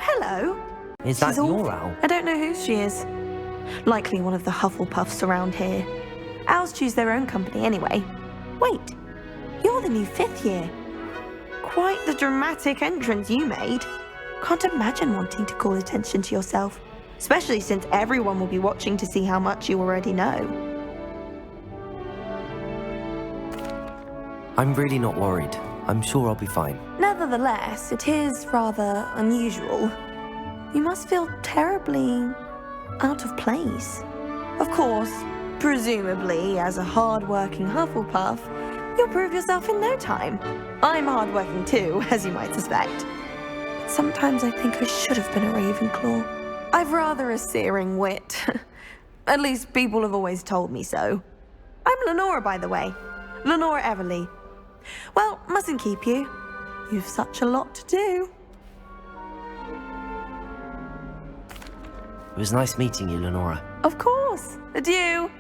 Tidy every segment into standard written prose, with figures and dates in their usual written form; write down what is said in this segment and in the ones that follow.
hello. Is that your owl? I don't know who she is. Likely one of the Hufflepuffs around here. Owls choose their own company anyway. Wait, you're the new 5th year. Quite the dramatic entrance you made. Can't imagine wanting to call attention to yourself, especially since everyone will be watching to see how much you already know. I'm really not worried. I'm sure I'll be fine. Nevertheless, it is rather unusual. You must feel terribly out of place. Of course, presumably, as a hard-working Hufflepuff, you'll prove yourself in no time. I'm hard-working too, as you might suspect. But sometimes I think I should have been a Ravenclaw. I've rather a searing wit. At least people have always told me so. I'm Lenora, by the way. Lenora Everly. Well, mustn't keep you. You've such a lot to do. It was nice meeting you, Lenora. Of course. Adieu.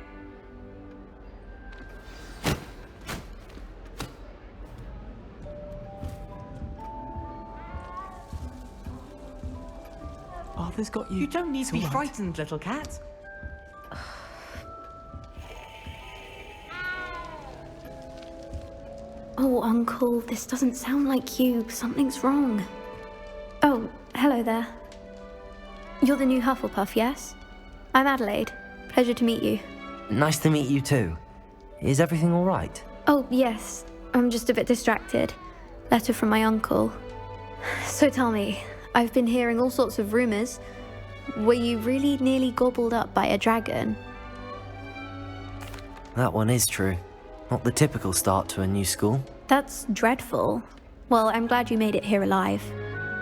Arthur's got you. You don't need to be It's all right. frightened, little cat. Oh, Uncle, this doesn't sound like you. Something's wrong. Oh, hello there. You're the new Hufflepuff, yes? I'm Adelaide. Pleasure to meet you. Nice to meet you too. Is everything all right? Oh, yes. I'm just a bit distracted. Letter from my uncle. So tell me, I've been hearing all sorts of rumors. Were you really nearly gobbled up by a dragon? That one is true. Not the typical start to a new school. That's dreadful. Well, I'm glad you made it here alive.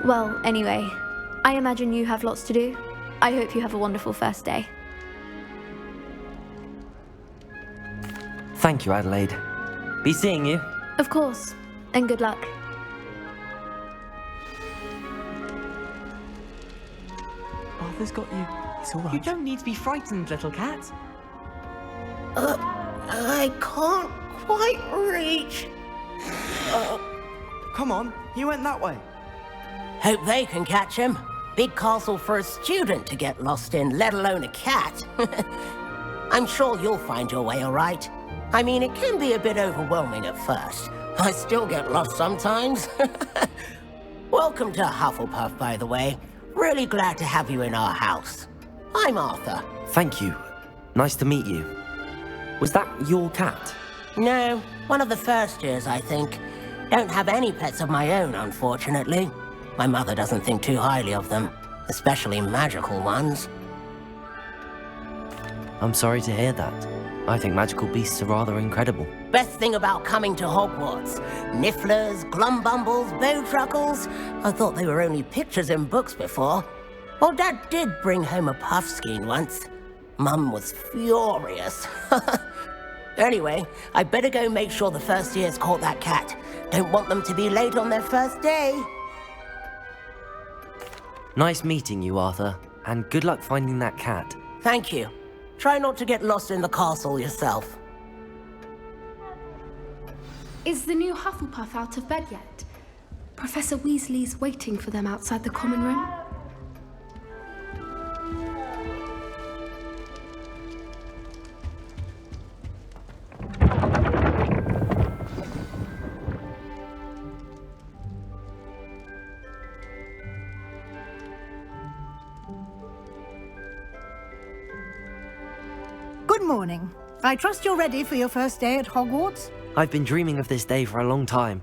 Well, anyway, I imagine you have lots to do. I hope you have a wonderful first day. Thank you, Adelaide. Be seeing you. Of course, and good luck. Arthur's got you. It's all right. You don't need to be frightened, little cat. I can't quite reach. Come on, you went that way. Hope they can catch him. Big castle for a student to get lost in, let alone a cat. I'm sure you'll find your way all right. I mean, it can be a bit overwhelming at first. I still get lost sometimes. Welcome to Hufflepuff, by the way. Really glad to have you in our house. I'm Arthur. Thank you. Nice to meet you. Was that your cat? No, one of the first years, I think. Don't have any pets of my own, unfortunately. My mother doesn't think too highly of them, especially magical ones. I'm sorry to hear that. I think magical beasts are rather incredible. Best thing about coming to Hogwarts. Nifflers, glumbumbles, bowtruckles. I thought they were only pictures in books before. Well, Dad did bring home a puffskein once. Mum was furious. Anyway, I better go make sure the first years caught that cat. Don't want them to be late on their first day. Nice meeting you, Arthur. And good luck finding that cat. Thank you. Try not to get lost in the castle yourself. Is the new Hufflepuff out of bed yet? Professor Weasley's waiting for them outside the common room. Good morning. I trust you're ready for your first day at Hogwarts? I've been dreaming of this day for a long time.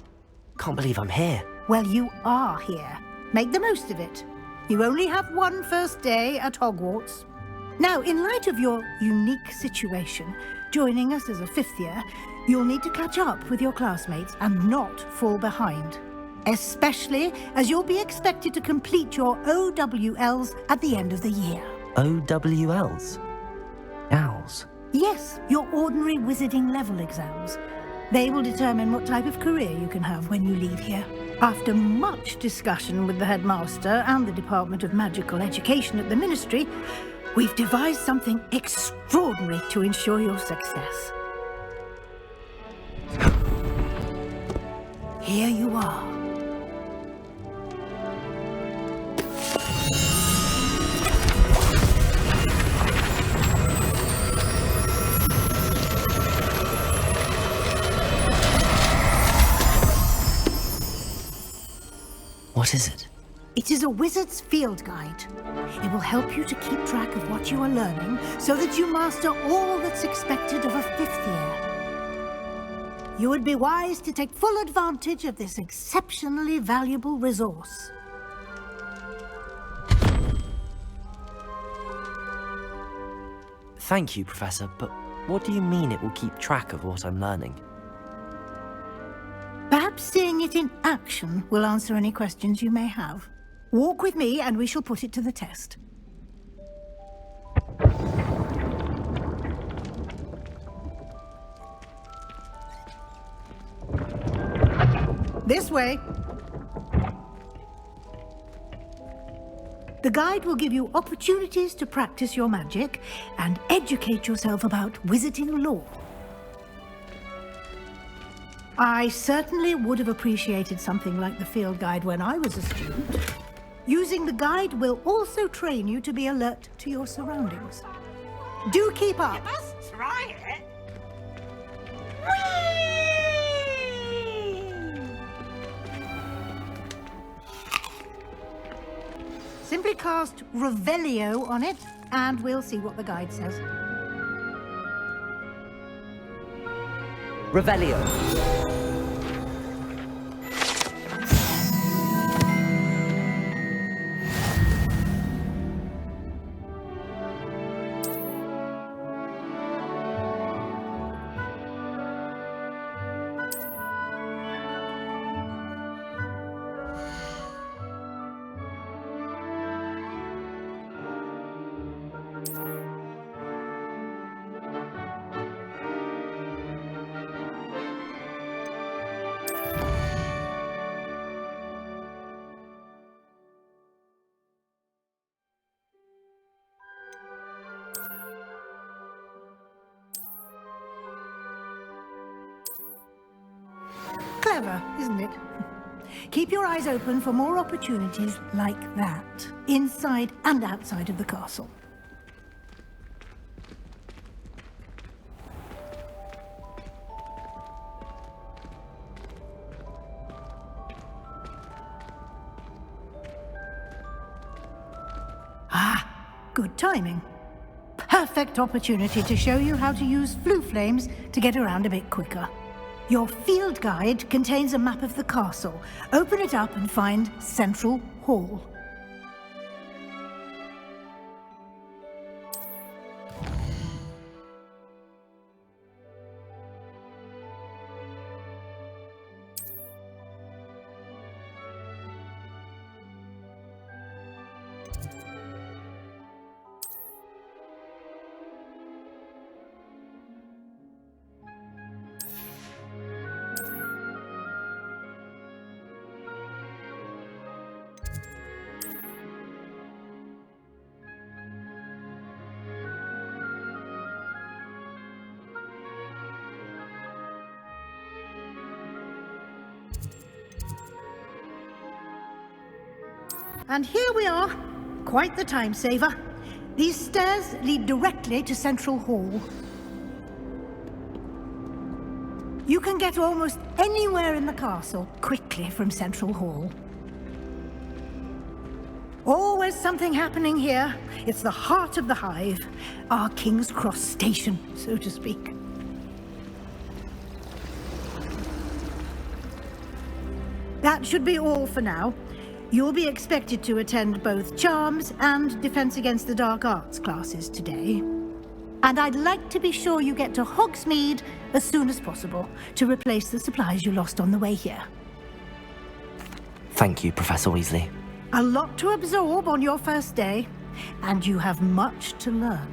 Can't believe I'm here. Well, you are here. Make the most of it. You only have one first day at Hogwarts. Now, in light of your unique situation, joining us as a 5th year, you'll need to catch up with your classmates and not fall behind. Especially as you'll be expected to complete your OWLs at the end of the year. OWLs? Owls? Yes, your ordinary wizarding level exams. They will determine what type of career you can have when you leave here. After much discussion with the headmaster and the Department of Magical Education at the Ministry, we've devised something extraordinary to ensure your success. Here you are. What is it? It is a wizard's field guide. It will help you to keep track of what you are learning so that you master all that's expected of a 5th year. You would be wise to take full advantage of this exceptionally valuable resource. Thank you, Professor, but what do you mean it will keep track of what I'm learning? Perhaps seeing it in action will answer any questions you may have. Walk with me and we shall put it to the test. This way. The guide will give you opportunities to practice your magic and educate yourself about wizarding lore. I certainly would have appreciated something like the field guide when I was a student. Using the guide will also train you to be alert to your surroundings. Do keep up. You must try it. Simply cast Revelio on it, and we'll see what the guide says. Revelio. Clever, isn't it? Keep your eyes open for more opportunities like that, inside and outside of the castle. Ah, good timing. Perfect opportunity to show you how to use flue flames to get around a bit quicker. Your field guide contains a map of the castle. Open it up and find Central Hall. And here we are. Quite the time saver. These stairs lead directly to Central Hall. You can get almost anywhere in the castle quickly from Central Hall. Always something happening here. It's the heart of the hive, our King's Cross station, so to speak. That should be all for now. You'll be expected to attend both Charms and Defense Against the Dark Arts classes today. And I'd like to be sure you get to Hogsmeade as soon as possible to replace the supplies you lost on the way here. Thank you, Professor Weasley. A lot to absorb on your first day, and you have much to learn.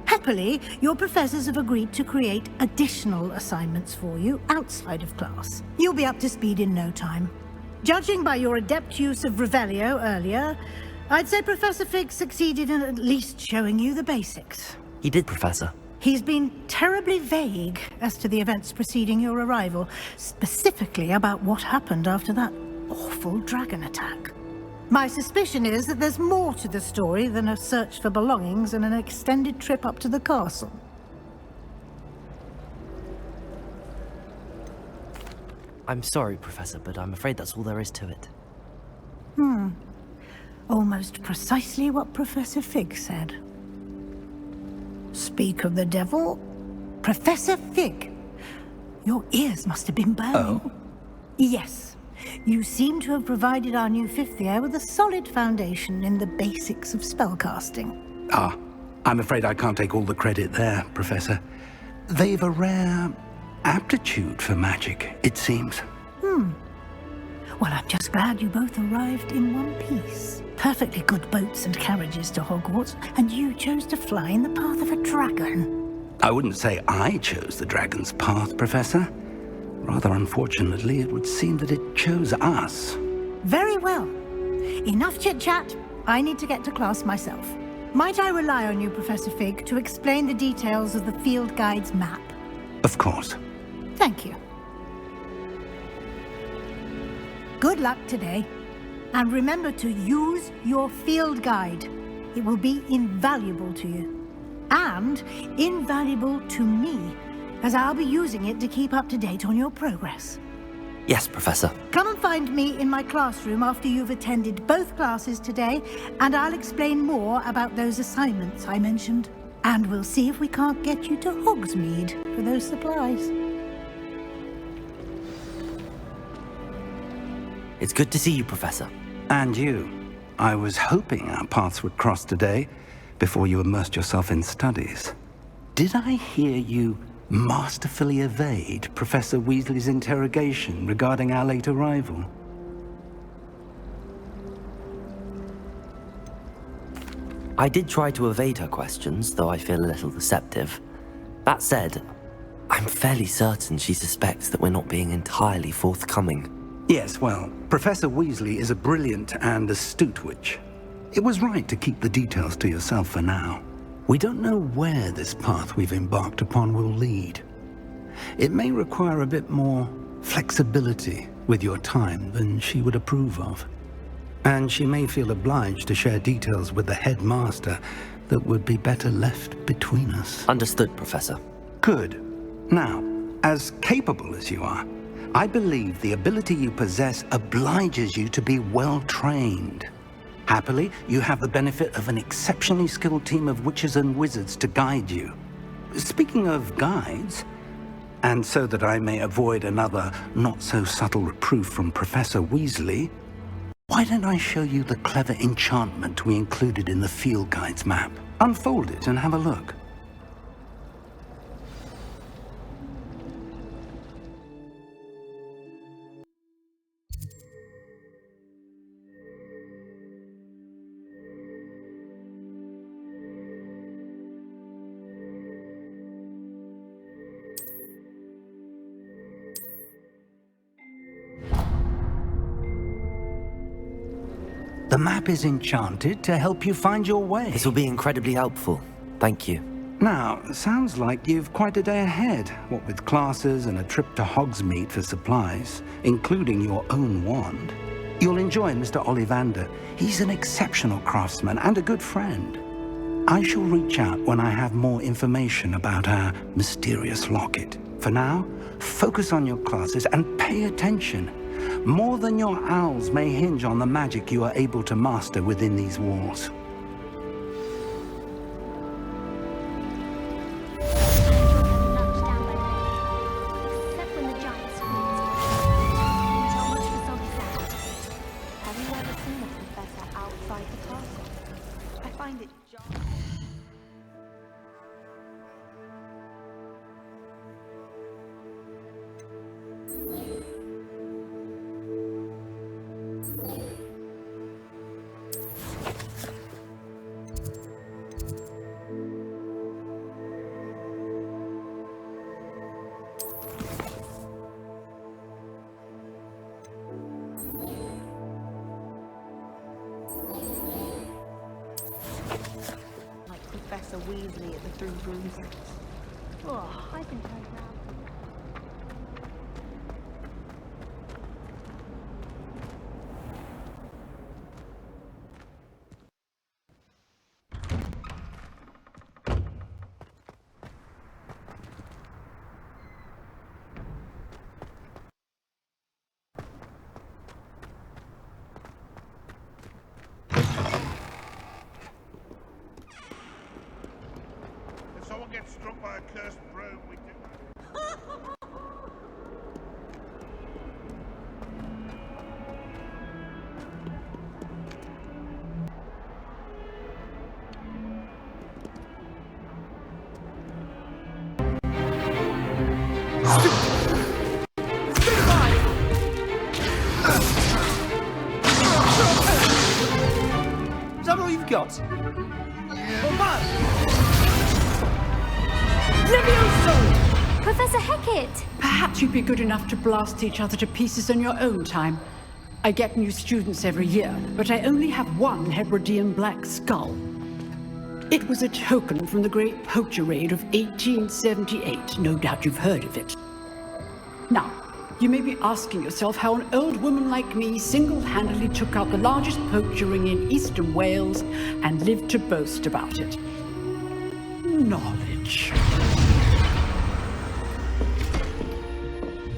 Happily, your professors have agreed to create additional assignments for you outside of class. You'll be up to speed in no time. Judging by your adept use of Revelio earlier, I'd say Professor Fig succeeded in at least showing you the basics. He did, Professor. He's been terribly vague as to the events preceding your arrival, specifically about what happened after that awful dragon attack. My suspicion is that there's more to the story than a search for belongings and an extended trip up to the castle. I'm sorry, Professor, but I'm afraid that's all there is to it. Almost precisely what Professor Fig said. Speak of the devil. Professor Fig, your ears must have been burning. Oh? Yes. You seem to have provided our new fifth year with a solid foundation in the basics of spellcasting. Ah, I'm afraid I can't take all the credit there, Professor. They've a rare aptitude for magic, it seems. Well, I'm just glad you both arrived in one piece. Perfectly good boats and carriages to Hogwarts, and you chose to fly in the path of a dragon. I wouldn't say I chose the dragon's path, Professor. Rather unfortunately, it would seem that it chose us. Very well. Enough chit-chat. I need to get to class myself. Might I rely on you, Professor Fig, to explain the details of the field guide's map? Of course. Thank you. Good luck today. And remember to use your field guide. It will be invaluable to you. And invaluable to me, as I'll be using it to keep up to date on your progress. Yes, Professor. Come and find me in my classroom after you've attended both classes today, and I'll explain more about those assignments I mentioned. And we'll see if we can't get you to Hogsmeade for those supplies. It's good to see you, Professor. And you. I was hoping our paths would cross today, before you immersed yourself in studies. Did I hear you masterfully evade Professor Weasley's interrogation regarding our late arrival? I did try to evade her questions, though I feel a little deceptive. That said, I'm fairly certain she suspects that we're not being entirely forthcoming. Yes, well, Professor Weasley is a brilliant and astute witch. It was right to keep the details to yourself for now. We don't know where this path we've embarked upon will lead. It may require a bit more flexibility with your time than she would approve of. And she may feel obliged to share details with the headmaster that would be better left between us. Understood, Professor. Good. Now, as capable as you are, I believe the ability you possess obliges you to be well trained. Happily, you have the benefit of an exceptionally skilled team of witches and wizards to guide you. Speaking of guides, and so that I may avoid another not-so-subtle reproof from Professor Weasley, why don't I show you the clever enchantment we included in the field guide's map? Unfold it and have a look. The map is enchanted to help you find your way. This will be incredibly helpful. Thank you. Now, sounds like you've quite a day ahead, what with classes and a trip to Hogsmeade for supplies, including your own wand. You'll enjoy Mr. Ollivander. He's an exceptional craftsman and a good friend. I shall reach out when I have more information about our mysterious locket. For now, focus on your classes and pay attention. More than your owls may hinge on the magic you are able to master within these walls. Professor Weasley at the Three Broomsticks. Oh, I can tell now. someone gets struck by a cursed broom, we do. Is that all you've got? Levioso! Professor Hecat! Perhaps you'd be good enough to blast each other to pieces in your own time. I get new students every year, but I only have one Hebridean black skull. It was a token from the Great Poacher Raid of 1878. No doubt you've heard of it. Now, you may be asking yourself how an old woman like me single-handedly took out the largest poacher ring in eastern Wales and lived to boast about it. Knowledge.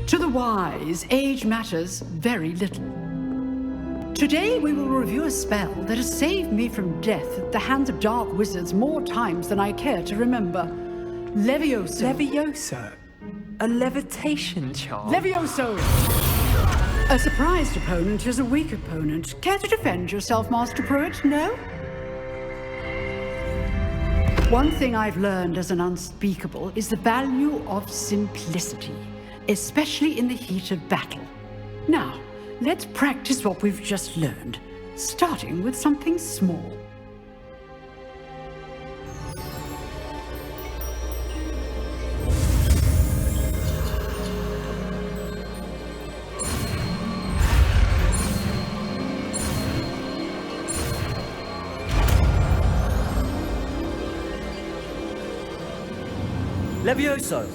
To the wise, age matters very little. Today we will review a spell that has saved me from death at the hands of dark wizards more times than I care to remember. Levioso. Levioso? A levitation charm? Levioso! A surprised opponent is a weak opponent. Care to defend yourself, Master Pruitt? No? One thing I've learned as an unspeakable is the value of simplicity, especially in the heat of battle. Now, let's practice what we've just learned, starting with something small. Levioso!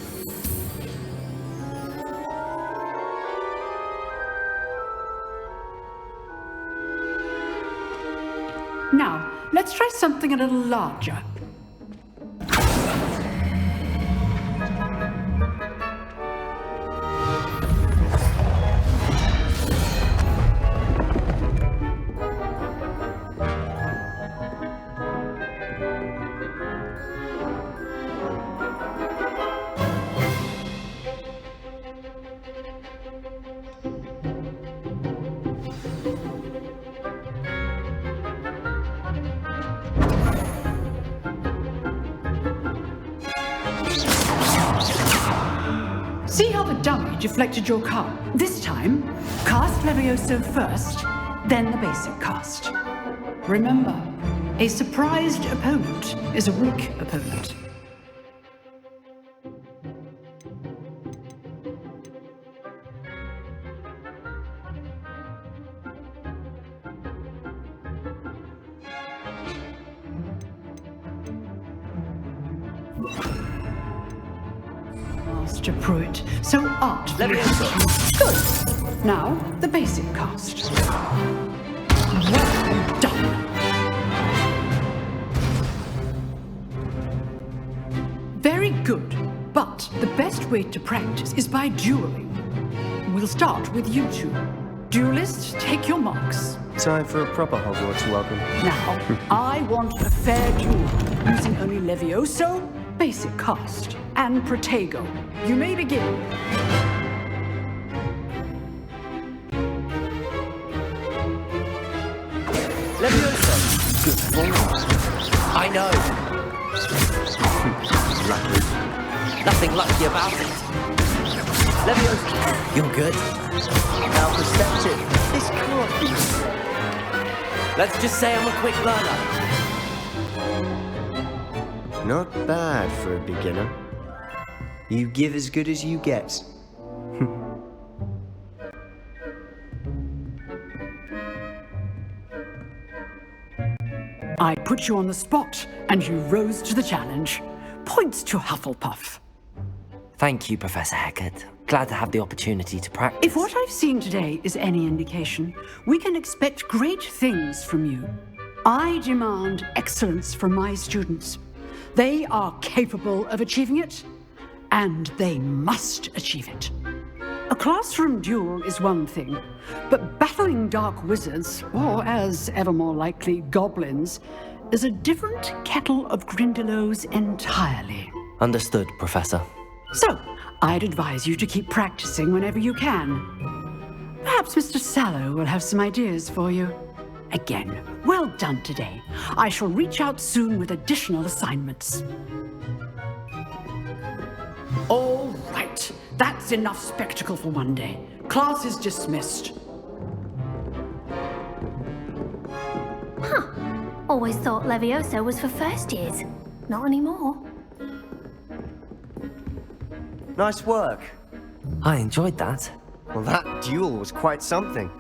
Now, let's try something a little larger. See how the dummy deflected your card? This time, cast Levioso first, then the basic cast. Remember, a surprised opponent is a weak opponent. Master Pruitt, so artfully. Good. Now, the basic cast. Well done. Very good, but the best way to practice is by dueling. We'll start with you two. Duelists, take your marks. Time for a proper Hogwarts welcome. Now, I want a fair duel, using only Levioso, basic cast, and Protego. You may begin. Levioso! Good form. I know. Lucky. Nothing lucky about it. Levioso! You're good. Now perceptive. This can't be. Let's just say I'm a quick learner. Not bad for a beginner. You give as good as you get. I put you on the spot, and you rose to the challenge. Points to Hufflepuff. Thank you, Professor Hecat. Glad to have the opportunity to practice. If what I've seen today is any indication, we can expect great things from you. I demand excellence from my students. They are capable of achieving it, and they must achieve it. A classroom duel is one thing, but battling dark wizards, or as ever more likely, goblins, is a different kettle of Grindylows entirely. Understood, Professor. So, I'd advise you to keep practicing whenever you can. Perhaps Mr. Sallow will have some ideas for you. Again, well done today. I shall reach out soon with additional assignments. All right, that's enough spectacle for one day. Class is dismissed. Huh. Always thought Levioso was for first years. Not anymore. Nice work. I enjoyed that. Well, that duel was quite something.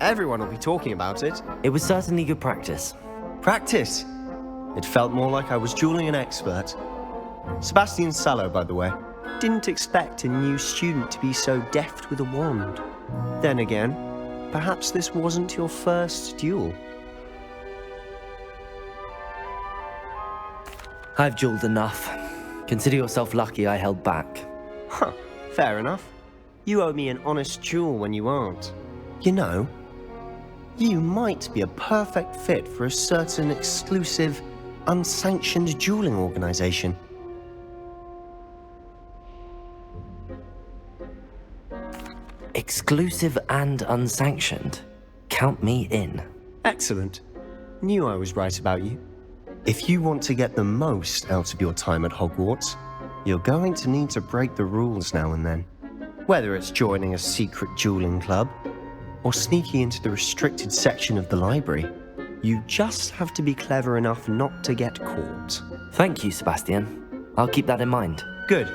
Everyone will be talking about it. It was certainly good practice. Practice? It felt more like I was dueling an expert. Sebastian Sallow, by the way. Didn't expect a new student to be so deft with a wand. Then again, perhaps this wasn't your first duel. I've dueled enough. Consider yourself lucky I held back. Huh, fair enough. You owe me an honest duel when you aren't. You know, you might be a perfect fit for a certain exclusive, unsanctioned dueling organization. Exclusive and unsanctioned. Count me in. Excellent. Knew I was right about you. If you want to get the most out of your time at Hogwarts, you're going to need to break the rules now and then. Whether it's joining a secret dueling club, or sneaking into the restricted section of the library, you just have to be clever enough not to get caught. Thank you, Sebastian. I'll keep that in mind. Good.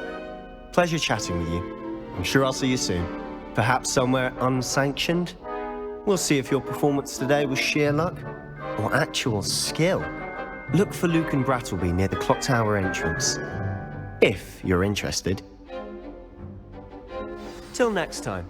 Pleasure chatting with you. I'm sure I'll see you soon. Perhaps somewhere unsanctioned? We'll see if your performance today was sheer luck, or actual skill. Look for Luke and Brattleby near the clock tower entrance. If you're interested. Till next time.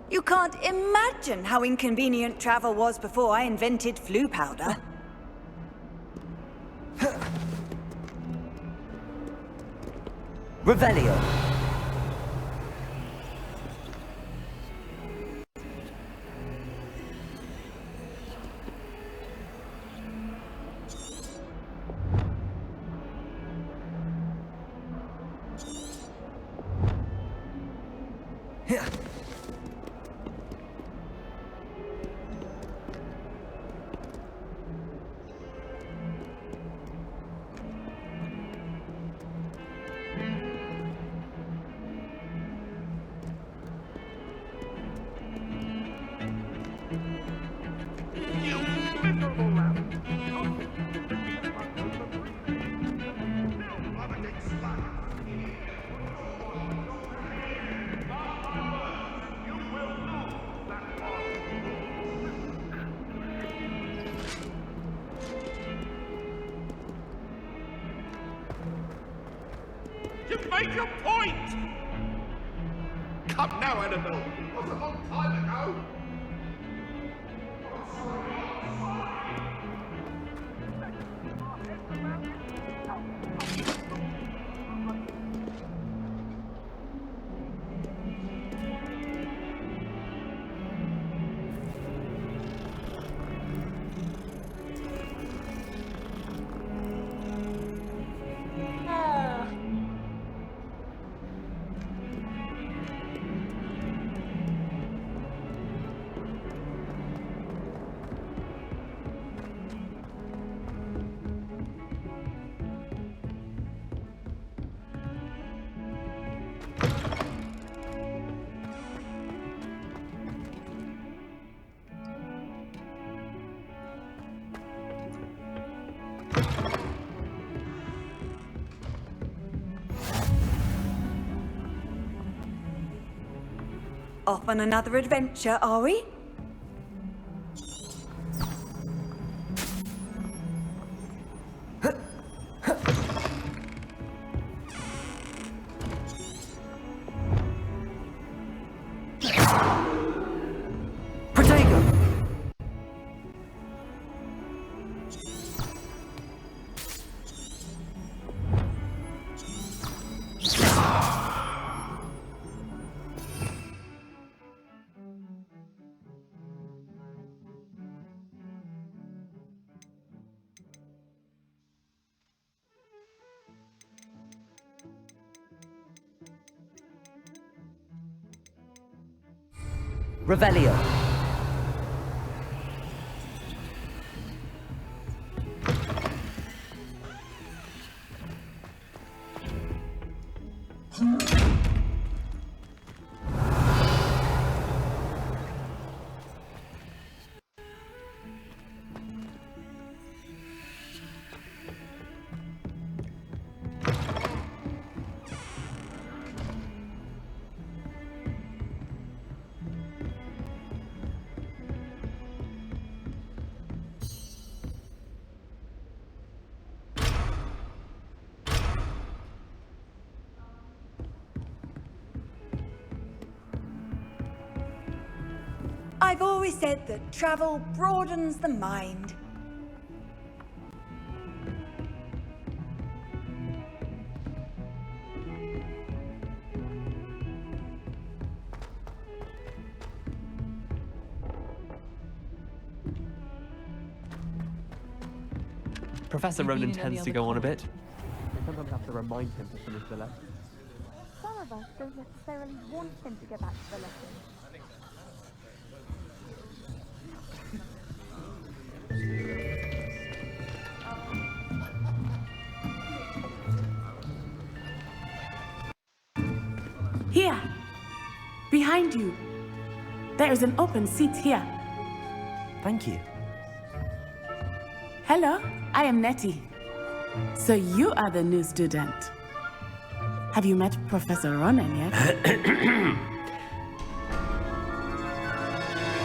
You can't imagine how inconvenient travel was before I invented flu powder. Revelio. Make a point! Come now, Annabelle. It was a long time ago. Off on another adventure, are we? Revelio. I've always said that travel broadens the mind. Professor Ronan tends to go on a bit. I sometimes have to remind him to finish the lesson. Some of us don't necessarily want him to go back to the lesson. Here! Behind you! There is an open seat here. Thank you. Hello, I am Nettie. So you are the new student. Have you met Professor Ronan yet?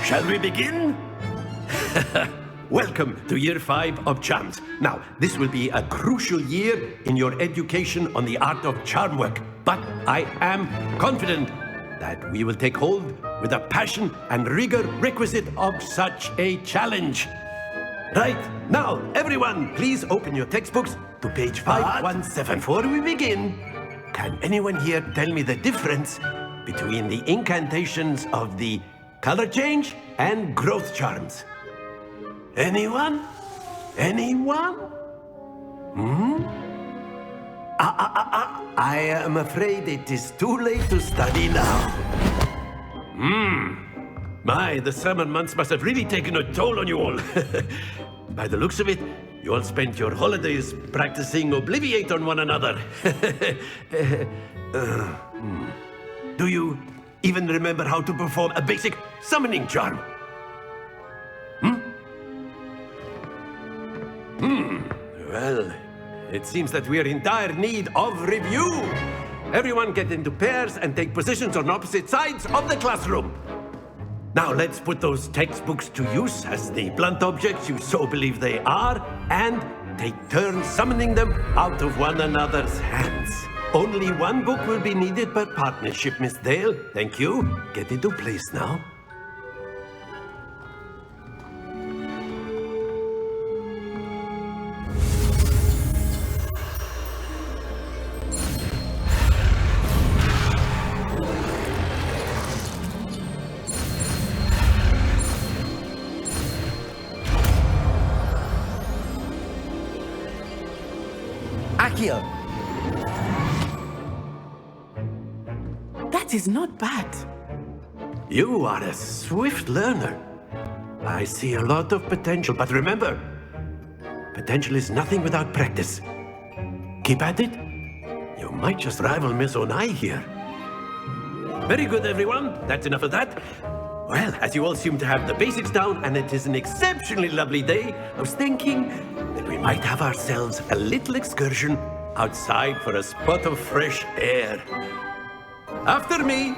Shall we begin? Welcome to Year 5 of Charms. Now, this will be a crucial year in your education on the art of charm work. But I am confident that we will take hold with the passion and rigor requisite of such a challenge. Right, now, everyone, please open your textbooks to page 517. Before we begin, can anyone here tell me the difference between the incantations of the color change and growth charms? Anyone? Anyone? I am afraid it is too late to study now. My, the summer months must have really taken a toll on you all. By the looks of it, you all spent your holidays practicing Obliviate on one another. Do you even remember how to perform a basic summoning charm? Well, it seems that we are in dire need of review. Everyone get into pairs and take positions on opposite sides of the classroom. Now let's put those textbooks to use as the blunt objects you so believe they are, and take turns summoning them out of one another's hands. Only one book will be needed per partnership, Miss Dale. Thank you. Get into place now. That is not bad. You are a swift learner. I see a lot of potential, but remember, potential is nothing without practice. Keep at it. You might just rival Miss Onai here. Very good, everyone. That's enough of that. Well, as you all seem to have the basics down, and it is an exceptionally lovely day, I was thinking that we might have ourselves a little excursion outside for a spot of fresh air. After me!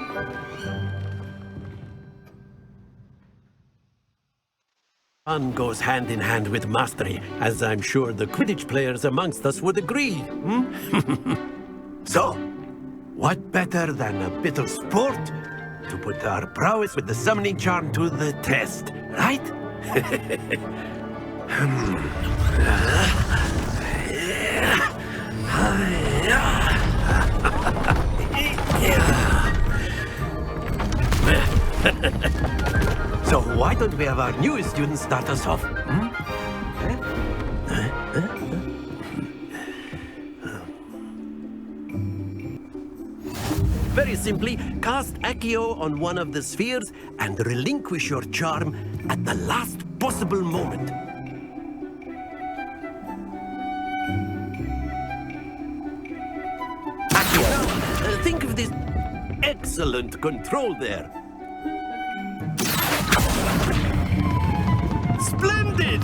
Fun goes hand in hand with mastery, as I'm sure the Quidditch players amongst us would agree. So, what better than a bit of sport to put our prowess with the summoning charm to the test, right? So why don't we have our newest students start us off? Very simply cast Accio on one of the spheres and relinquish your charm at the last possible moment. Accio, think of this excellent control there. Splendid!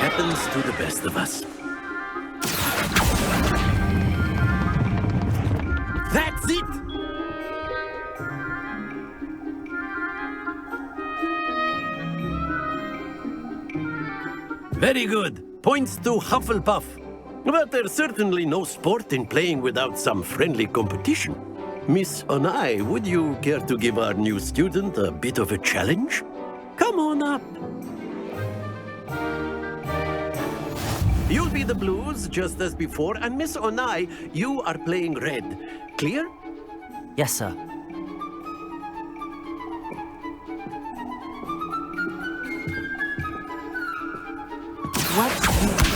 Happens to the best of us. That's it! Very good. Points to Hufflepuff. But there's certainly no sport in playing without some friendly competition. Miss Onai, would you care to give our new student a bit of a challenge? Come on up. You'll be the blues, just as before, and Miss Onai, you are playing red. Clear? Yes, sir. What's this?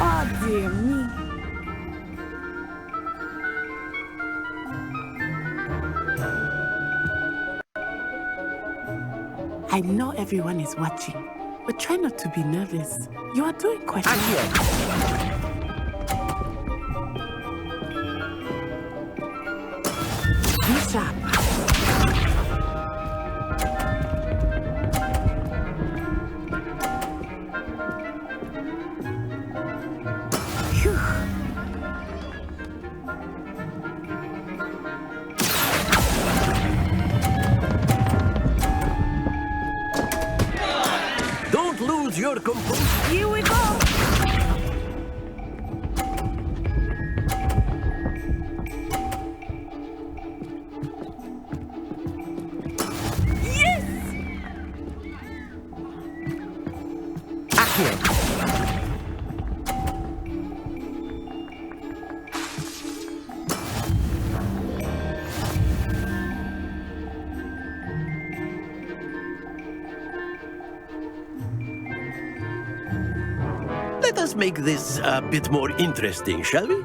Oh, dear me. I know everyone is watching, but try not to be nervous. You are doing quite well. Be sharp. Phew. Don't lose your composure. Here we go! Let us make this a bit more interesting, shall we?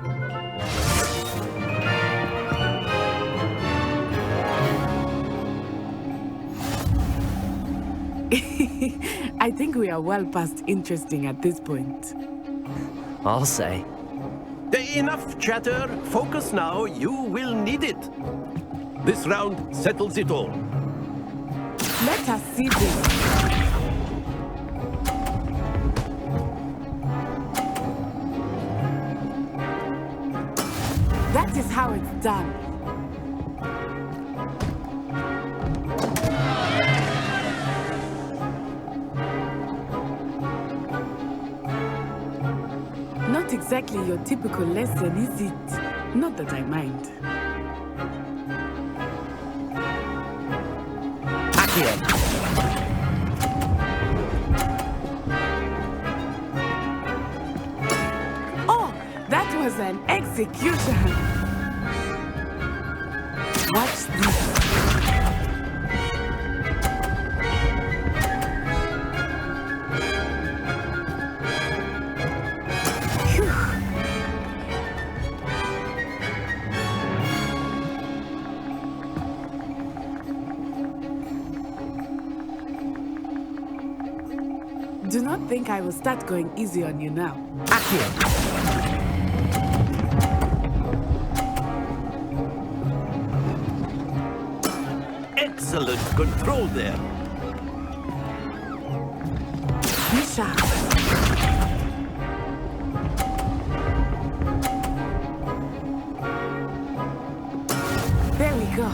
I think we are well past interesting at this point. I'll say. Enough chatter. Focus now. You will need it. This round settles it all. Let us see this. That is how it's done. Not exactly your typical lesson, is it? Not that I mind. Oh, that was an execution. Watch this. Do not think I will start going easy on you now. Excellent control there. Be sharp. There we go.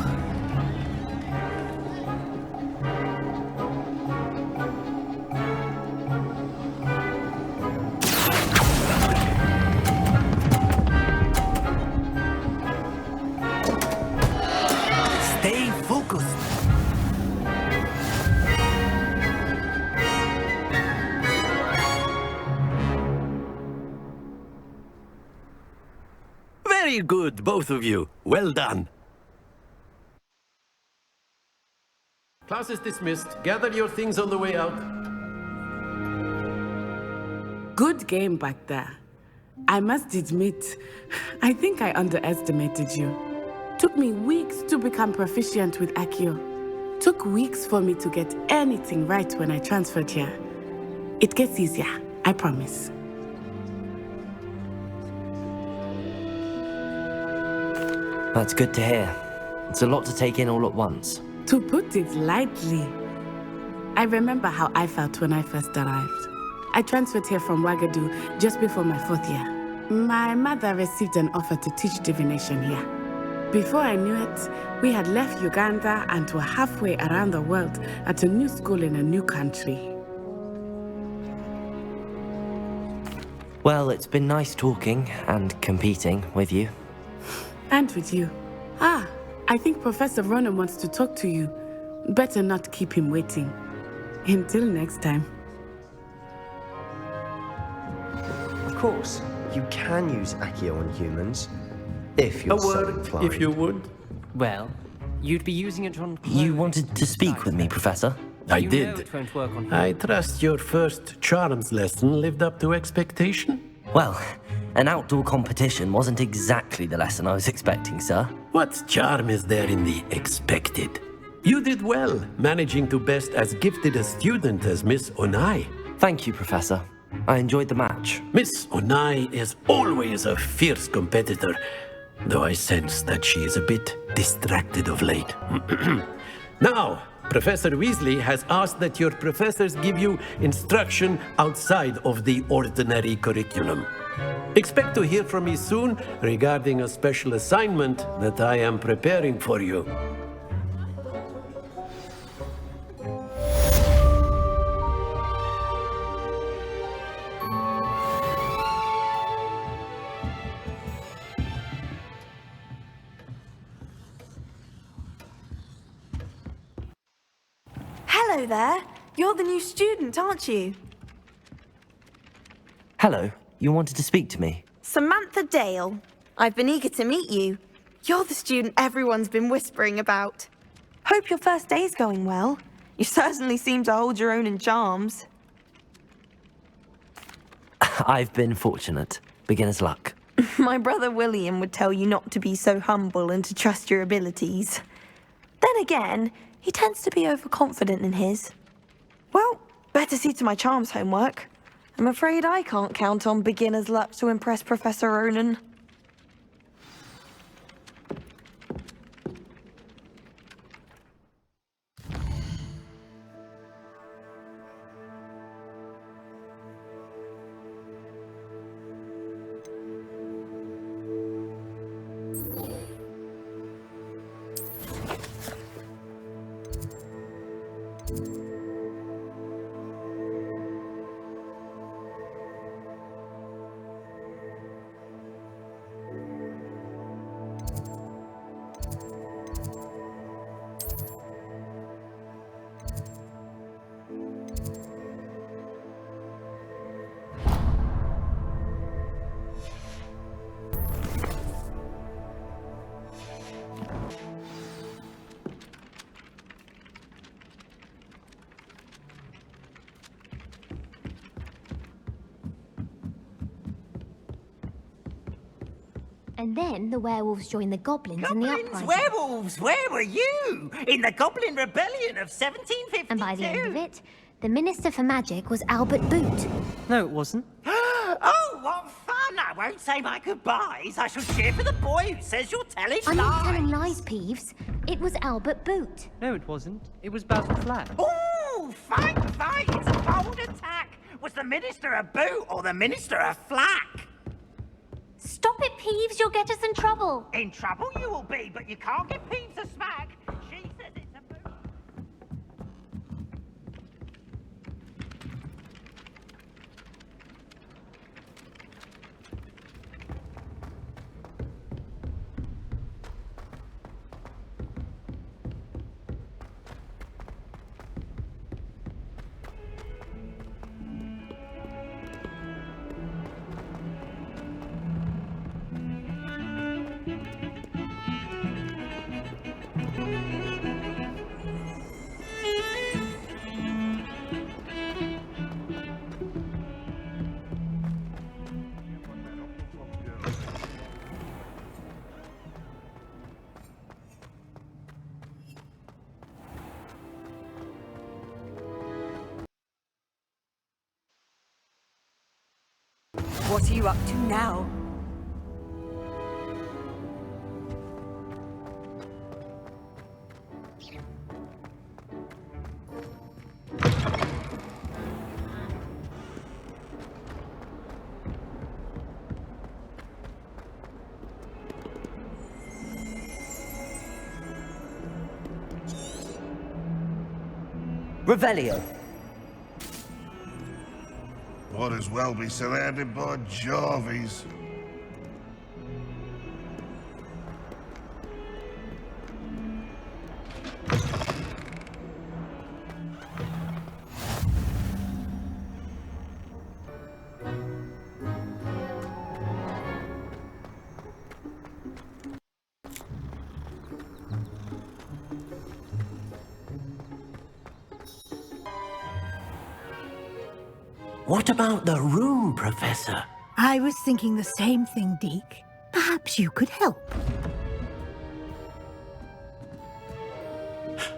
Stay focused. Very good, both of you. Well done. Class is dismissed. Gather your things on the way out. Good game back there. I must admit, I think I underestimated you. Took me weeks to become proficient with Accio. Took weeks for me to get anything right when I transferred here. It gets easier, I promise. That's good to hear. It's a lot to take in all at once. To put it lightly, I remember how I felt when I first arrived. I transferred here from Ouagadougou just before my 4th year. My mother received an offer to teach divination here. Before I knew it, we had left Uganda and were halfway around the world at a new school in a new country. Well, it's been nice talking and competing with you. And with you. Ah, I think Professor Ronan wants to talk to you. Better not keep him waiting. Until next time. Of course, you can use Accio on humans, if you're so inclined. If you would. Well, you'd be using it on... You wanted to speak with me, Professor? I You did. know it won't work on I trust your first charms lesson lived up to expectation? Well, an outdoor competition wasn't exactly the lesson I was expecting, sir. What charm is there in the expected? You did well, managing to best as gifted a student as Miss Onai. Thank you, Professor. I enjoyed the match. Miss Onai is always a fierce competitor, though I sense that she is a bit distracted of late. Now, Professor Weasley has asked that your professors give you instruction outside of the ordinary curriculum. Expect to hear from me soon regarding a special assignment that I am preparing for you. Hello there. You're the new student, aren't you? Hello. You wanted to speak to me? Samantha Dale. I've been eager to meet you. You're the student everyone's been whispering about. Hope your first day's going well. You certainly seem to hold your own in charms. I've been fortunate. Beginner's luck. My brother William would tell you not to be so humble and to trust your abilities. Then again, he tends to be overconfident in his. Well, better see to my charms homework. I'm afraid I can't count on beginner's luck to impress Professor Ronan. And then the werewolves joined the goblins in the uprising. Werewolves, where were you? In the Goblin Rebellion of 1752. And by the end of it, the Minister for Magic was Albert Boot. No, it wasn't. Oh, what fun! I won't say my goodbyes. I shall cheer for the boy who says you're telling lies. I'm not telling lies, Peeves. It was Albert Boot. No, it wasn't. It was Basil Flack. Oh, fight! It's a bold attack. Was the Minister a boot or the Minister a flack? Stop it, Peeves. You'll get us in trouble. In trouble you will be, but you can't give Peeves a smack. She says it's a boot. What are you up to now? Revelio. Might as well be surrounded by Jarvies. What about the room, Professor? I was thinking the same thing, Deke. Perhaps you could help.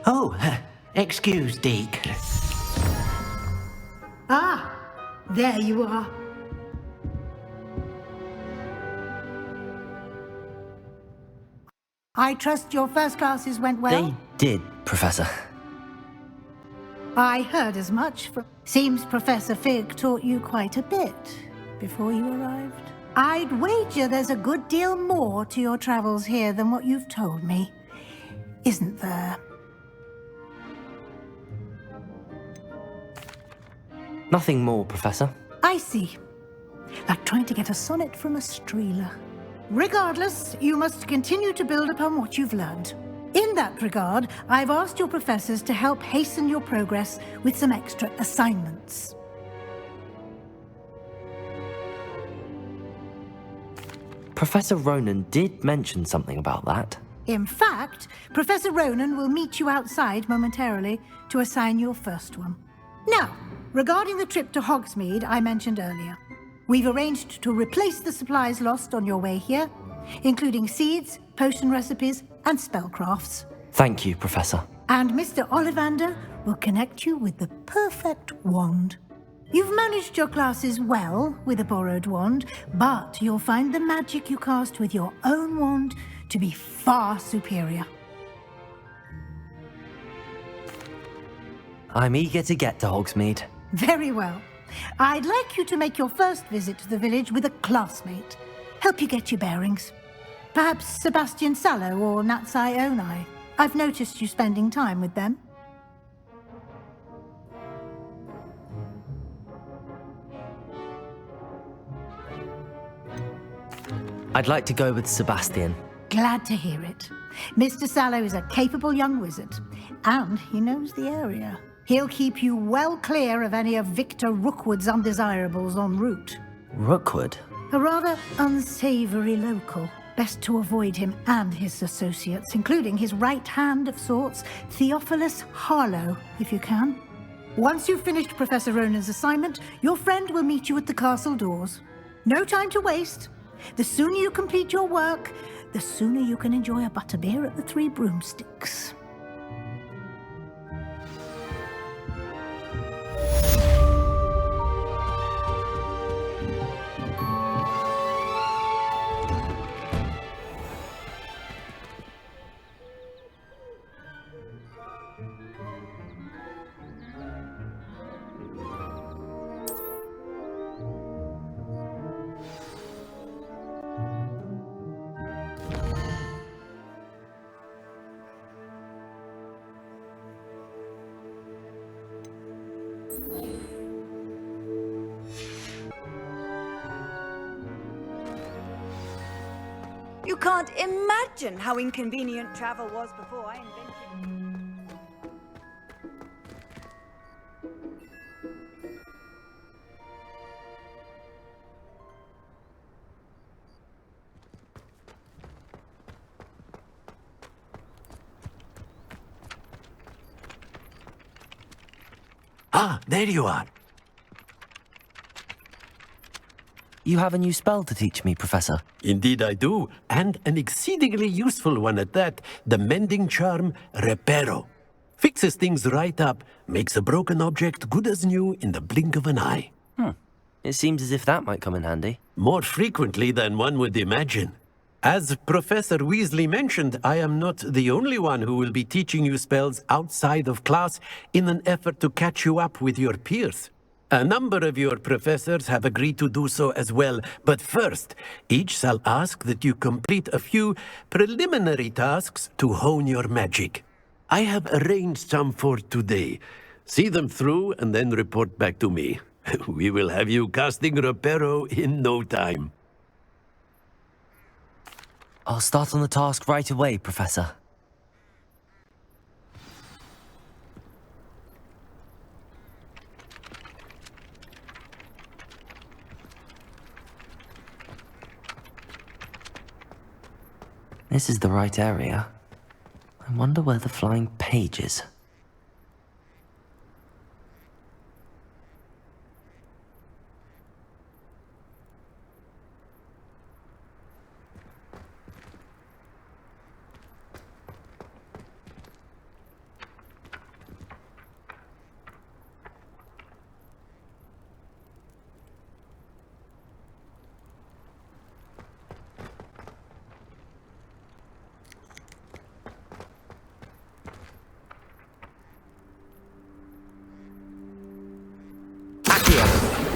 Oh, excuse, Deke. Ah, there you are. I trust your first classes went well? They did, Professor. I heard as much. Seems Professor Fig taught you quite a bit before you arrived. I'd wager there's a good deal more to your travels here than what you've told me, isn't there? Nothing more, Professor. I see. Like trying to get a sonnet from a streeler. Regardless, you must continue to build upon what you've learned. In that regard, I've asked your professors to help hasten your progress with some extra assignments. Professor Ronan did mention something about that. In fact, Professor Ronan will meet you outside momentarily to assign your first one. Now, regarding the trip to Hogsmeade I mentioned earlier, we've arranged to replace the supplies lost on your way here, including seeds, potion recipes, and spellcrafts. Thank you, Professor. And Mr. Ollivander will connect you with the perfect wand. You've managed your classes well with a borrowed wand, but you'll find the magic you cast with your own wand to be far superior. I'm eager to get to Hogsmeade. Very well. I'd like you to make your first visit to the village with a classmate. Help you get your bearings. Perhaps Sebastian Sallow or Natsai Onai. I've noticed you spending time with them. I'd like to go with Sebastian. Glad to hear it. Mr. Sallow is a capable young wizard, and he knows the area. He'll keep you well clear of any of Victor Rookwood's undesirables en route. Rookwood? A rather unsavory local. Best to avoid him and his associates, including his right hand of sorts, Theophilus Harlow, if you can. Once you've finished Professor Ronan's assignment, your friend will meet you at the castle doors. No time to waste. The sooner you complete your work, the sooner you can enjoy a butterbeer at the Three Broomsticks. You can't imagine how inconvenient travel was before I invented... Ah, there you are. You have a new spell to teach me, Professor. Indeed I do, and an exceedingly useful one at that. The mending charm, Reparo. Fixes things right up, makes a broken object good as new in the blink of an eye. It seems as if that might come in handy. more frequently than one would imagine. As Professor Weasley mentioned, I am not the only one who will be teaching you spells outside of class in an effort to catch you up with your peers. A number of your professors have agreed to do so as well, but first, each shall ask that you complete a few preliminary tasks to hone your magic. I have arranged some for today. See them through and then report back to me. We will have you casting Reparo in no time. I'll start on the task right away, Professor. This is the right area. I wonder where the flying page is.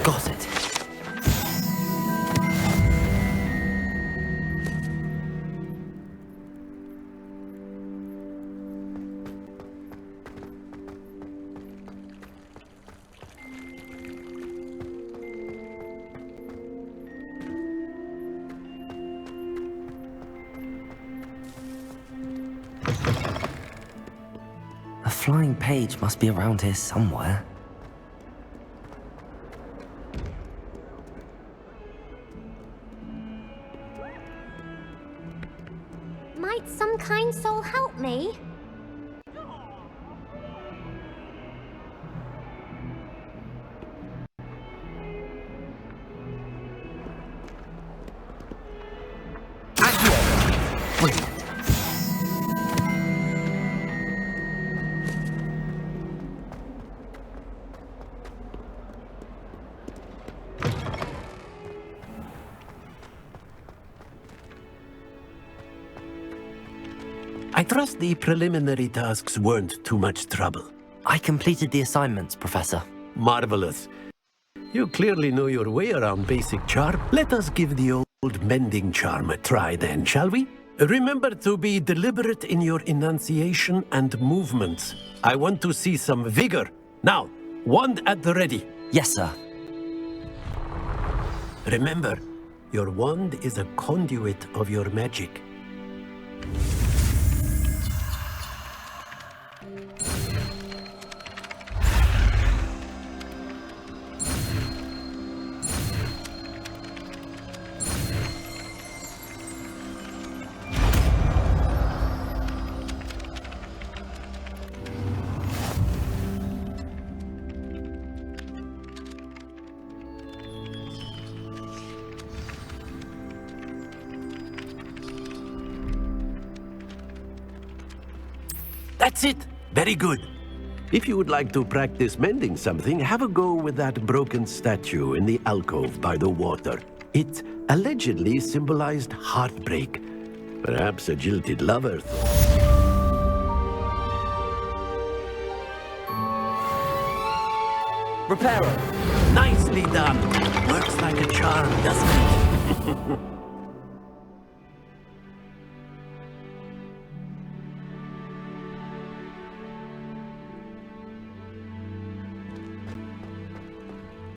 Got it. A flying page must be around here somewhere. Might some kind soul help me? I trust the preliminary tasks weren't too much trouble. I completed the assignments, Professor. Marvelous. You clearly know your way around basic charm. Let us give the old mending charm a try then, shall we? Remember to be deliberate in your enunciation and movements. I want to see some vigor. Now, wand at the ready. Yes, sir. Remember, your wand is a conduit of your magic. That's it. Very good. If you would like to practice mending something, have a go with that broken statue in the alcove by the water. It allegedly symbolized heartbreak. Perhaps a jilted lover thought. Reparo. Nicely done. Works like a charm, doesn't it?